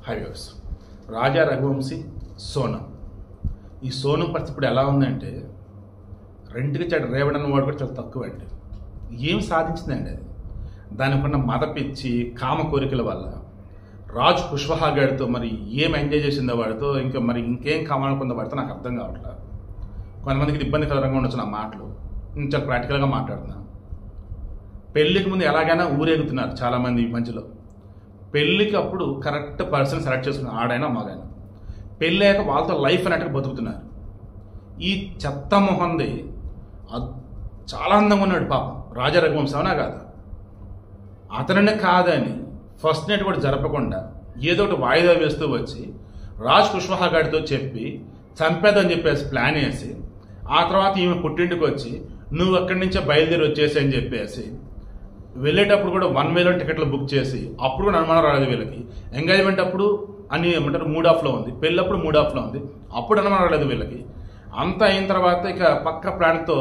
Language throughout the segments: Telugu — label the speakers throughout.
Speaker 1: హైవేస్ రాజా రఘువంశీ సోనం. ఈ సోనం పరిస్థితి ఇప్పుడు ఎలా ఉందంటే రెండుకి చెడు రేవడి అన్న వాడు కూడా చాలా తక్కువ అండి. ఏం సాధించిందండి అది? దానికున్న మత పిచ్చి కామ కోరికల వల్ల రాజ్ కుష్వాహా గారితో మరి ఏం ఎంజాయ్ చేసిందో వాడితో, ఇంకా మరి ఇంకేం కావాలనుకుందో వాడితో నాకు అర్థం కావట్లేదు. కొంతమందికి ఇబ్బందికరంగా ఉండొచ్చు నా మాటలు, నేను చాలా ప్రాక్టికల్గా మాట్లాడుతున్నాను. పెళ్ళికి ముందు ఎలాగైనా ఊరేగుతున్నారు చాలామంది ఈ మధ్యలో. పెళ్ళికి అప్పుడు కరెక్ట్ పర్సన్ సెలెక్ట్ చేసుకున్నారు, ఆడైనా మగైనా. పెళ్ళి అయ్యాక వాళ్ళతో లైఫ్ అన్నట్టుగా బతుకుతున్నారు. ఈ చెత్త మొహంది చాలా అందంగా ఉన్నాడు పాపం రాజా రఘువంశీ, అవునా కాదా? అతనిని కాదని ఫస్ట్ నైట్ కూడా జరపకుండా ఏదో ఒకటి వాయిదా వేస్తూ వచ్చి రాజ్ కుష్వాహా గారితో చెప్పి చంపేదని చెప్పేసి ప్లాన్ వేసి, ఆ తర్వాత ఈమె పుట్టింటికి వచ్చి నువ్వు అక్కడి నుంచే బయలుదేరి వచ్చేసి అని చెప్పేసి వెళ్ళేటప్పుడు కూడా 1 వేలో టికెట్లు బుక్ చేసి, అప్పుడు కూడా అనుమానం రాలేదు వీళ్ళకి. ఎంగేజ్మెంట్ అప్పుడు అని ఏమంటారు మూడ్ ఆఫ్లో ఉంది, పెళ్ళప్పుడు మూడ్ ఆఫ్లో ఉంది, అప్పుడు అనుమానం రాలేదు వీళ్ళకి. అంతా అయిన తర్వాత ఇక పక్క ప్లాన్తో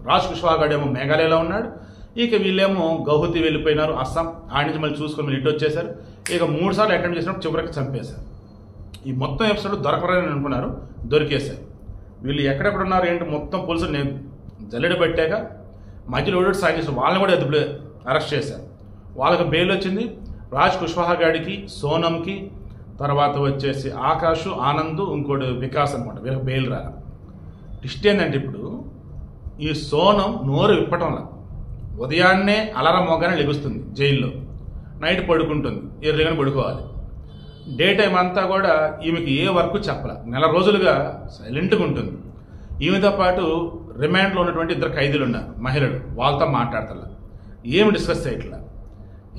Speaker 1: రాజ్ కుష్వాహా గారు ఏమో మేఘాలయలో ఉన్నాడు, ఇక వీళ్ళేమో గౌహతి వెళ్ళిపోయినారు అస్సాం. ఆడి నుంచి మళ్ళీ చూసుకొని మళ్ళీ ఇటు వచ్చేసారు. ఇక 3 సార్లు అటెంప్ట్ చేసినప్పుడు చివరికి చంపేశారు. ఈ మొత్తం ఎపిసోడ్ దొరకరని అనుకున్నారు, దొరికేశారు. వీళ్ళు ఎక్కడెక్కడ ఉన్నారు ఏంటి మొత్తం పోలీసులు జల్లెడ పెట్టాక మధ్యలో ఓడి సాయం చేశారు. వాళ్ళని కూడా అరెస్ట్ చేశారు. వాళ్ళకి బెయిల్ వచ్చింది. రాజ్ కుష్వాహా గారికి, సోనంకి, తర్వాత వచ్చేసి ఆకాష్, ఆనంద్, ఇంకోటి వికాస్ అనమాట, వీళ్ళకి బెయిల్ రాలి. ట్విస్ట్ ఏంటంటే ఇప్పుడు ఈ సోనం నోరు విప్పటంలా ఉదయాన్నే అలారం మోగానే లెగుస్తుంది జైల్లో, నైట్ పడుకుంటుంది, ఎర్రగానే పడుకోవాలి. డే టైం అంతా కూడా ఈమెకి ఏ వర్క్ చెప్పాల, 1 నెల రోజులుగా సైలెంట్గా ఉంటుంది. ఈమెతో పాటు రిమాండ్లో ఉన్నటువంటి 2 ఖైదీలు ఉన్నారు, మహిళలు, వాళ్ళతో మాట్లాడతలా, ఏమి డిస్కస్ చేయట్లా.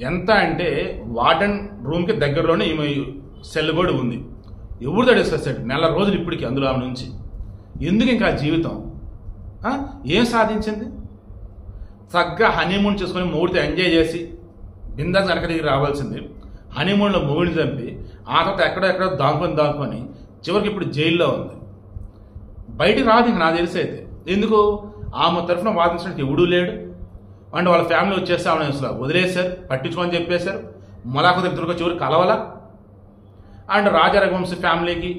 Speaker 1: ఎంత అంటే వార్డెన్ రూమ్కి దగ్గరలోనే ఈమె సెల్ కూడా ఉంది. ఎవరితో డిస్కస్ చేయట్లేదు 1 నెల రోజులు ఇప్పటికి. అందులో ఆమె నుంచి ఎందుకు ఇంకా జీవితం ఏం సాధించింది? చక్కగా హనీమూన్ చేసుకొని మూడితో ఎంజాయ్ చేసి బిందాస్ వెనక దిగి రావాల్సింది. హనీమూన్లో మూడిని చంపి ఆ తర్వాత ఎక్కడో దాచుకొని చివరికి ఇప్పుడు జైల్లో ఉంది. బయటికి రాదు ఇంక నాకు తెలిసి అయితే. ఎందుకు? ఆమె తరఫున వాదించడానికి ఎవడూ లేడు. అంటే వాళ్ళ ఫ్యామిలీ వచ్చేస్తే ఆమె అసలు వదిలేశారు, పట్టించుకొని చెప్పేశారు. మొలాఖరు ఇద్దరుగా చివరికి కలవలా. అండ్ రాజా రఘువంశీ ఫ్యామిలీకి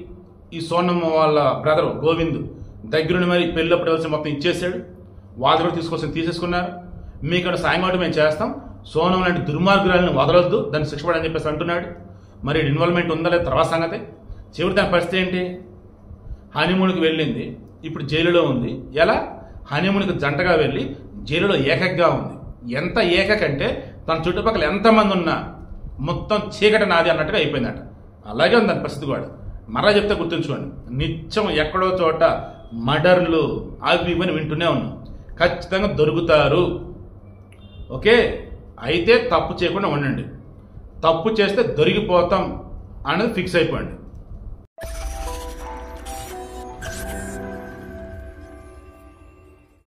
Speaker 1: ఈ సోనమ్మ వాళ్ళ బ్రదరు గోవింద్ దగ్గరుండి మరి పెళ్ళప్పుడు వచ్చి మొత్తం ఇచ్చేసాడు. వాళ్ళు కూడా తీసేసుకున్నారు. మీకు సాయం కాబట్టి మేము చేస్తాం, సోనం లాంటి దుర్మార్గురాలను వదలొద్దు, దాన్ని శిక్ష పడని చెప్పేసి అంటున్నాడు. మరి ఇన్వాల్వ్మెంట్ ఉందా లేదా తర్వాత సంగతి. చివరి దాని పరిస్థితి ఏంటి? హనీమూన్కి వెళ్ళింది, ఇప్పుడు జైలులో ఉంది. ఎలా? హనీమూన్కి జంటగా వెళ్ళి జైలులో ఏకగ్గా ఉంది. ఎంత ఏకంటే తన చుట్టుపక్కల ఎంతమంది ఉన్నా మొత్తం చీకటి నాది అన్నట్టుగా అయిపోయిందట. అలాగే ఉంది దాని పరిస్థితి కూడా. మరలా చెప్తే గుర్తుంచుకోండి, నిత్యం ఎక్కడో చోట మర్డర్లు అవి ఇవన్నీ వింటూనే ఉన్నాం. ఖచ్చితంగా దొరుకుతారు. ఓకే, అయితే తప్పు చేయకుండా ఉండండి. తప్పు చేస్తే దొరికిపోతాం అనేది ఫిక్స్ అయిపోండి.